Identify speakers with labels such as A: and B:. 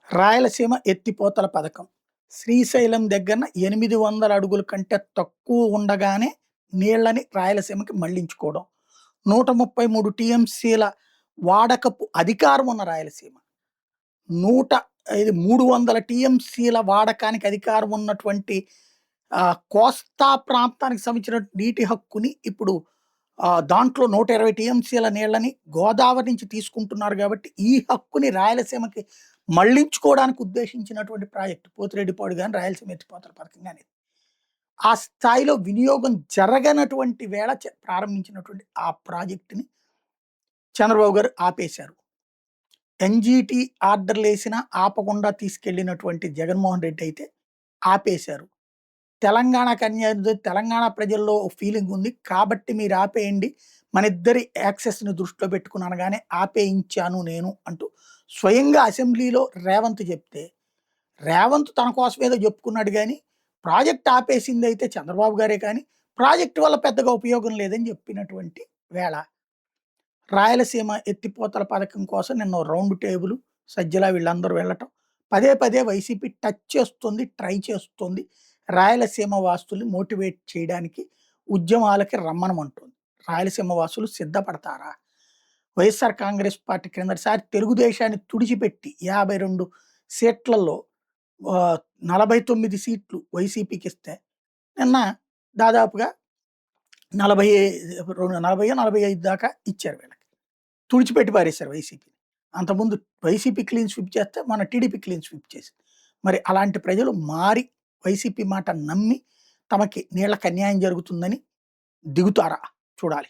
A: రాయలసీమ ఎత్తిపోతల పథకం. శ్రీశైలం దగ్గరన 800 అడుగుల కంటే తక్కువ ఉండగానే నీళ్ళని రాయలసీమకి మళ్లించుకోవడం. 133 టీఎంసీల వాడకపు అధికారం ఉన్న రాయలసీమ. నూట 300 టీఎంసీల వాడకానికి అధికారం ఉన్నటువంటి కోస్తా ప్రాంతానికి సంబంధించిన నీటి హక్కుని ఇప్పుడు దాంట్లో 120 టీఎంసీల నీళ్ళని గోదావరి నుంచి తీసుకుంటున్నారు కాబట్టి ఈ హక్కుని రాయలసీమకి మళ్లించుకోవడానికి ఉద్దేశించినటువంటి ప్రాజెక్టు పోతిరెడ్డిపాడు గాని రాయలసీమ ఎత్తిపోతల పథకం గాని. ఆ స్థాయిలో వినియోగం జరగనటువంటి వేళ ప్రారంభించినటువంటి ఆ ప్రాజెక్టుని చంద్రబాబు గారు ఆపేశారు. ఎన్‌జీటీ ఆర్డర్‌లేసినా ఆపకుండా తీసుకెళ్ళినటువంటి జగన్మోహన్ రెడ్డి అయితే ఆపేశారు. తెలంగాణకి అన్యాయం తెలంగాణ ప్రజల్లో ఫీలింగ్ ఉంది కాబట్టి మీరు ఆపేయండి, మనిద్దరి యాక్సెస్‌ని దృష్టిలో పెట్టుకుని అనగానే ఆపేయించాను నేను అంటూ స్వయంగా అసెంబ్లీలో రేవంత్ చెప్తే, రేవంత్ తన కోసం ఏదో చెప్పుకున్నాడు గానీ, ప్రాజెక్ట్ ఆపేసింది అయితే చంద్రబాబు గారే కానీ, ప్రాజెక్ట్ వల్ల పెద్దగా ఉపయోగం లేదని చెప్పినటువంటి వేళ, రాయలసీమ ఎత్తిపోతల పథకం కోసం నిన్న రౌండ్ టేబుల్ సజ్జల వీళ్ళందరూ వెళ్ళటం, పదే పదే వైసీపీ టచ్ చేస్తుంది, ట్రై చేస్తుంది. రాయలసీమ వాసుల్ని మోటివేట్ చేయడానికి ఉద్యమాలకి రమ్మనమంటుంది. రాయలసీమ వాసులు సిద్ధపడతారా? వైఎస్ఆర్ కాంగ్రెస్ పార్టీ క్రిందటిసారి తెలుగుదేశాన్ని తుడిచిపెట్టి 52 సీట్లలో 49 సీట్లు వైసీపీకి ఇస్తే నిన్న దాదాపుగా 45 దాకా ఇచ్చారు వీళ్ళకి. తుడిచిపెట్టి పారేశారు వైసీపీని. అంతకుముందు వైసీపీ క్లీన్ స్వీప్ చేస్తే మన టీడీపీ క్లీన్ స్వీప్ చేసింది. మరి అలాంటి ప్రజలు మారి వైసీపీ మాట నమ్మి తమకి నీళ్ళకి అన్యాయం జరుగుతుందని దిగుతారా? చూడాలి.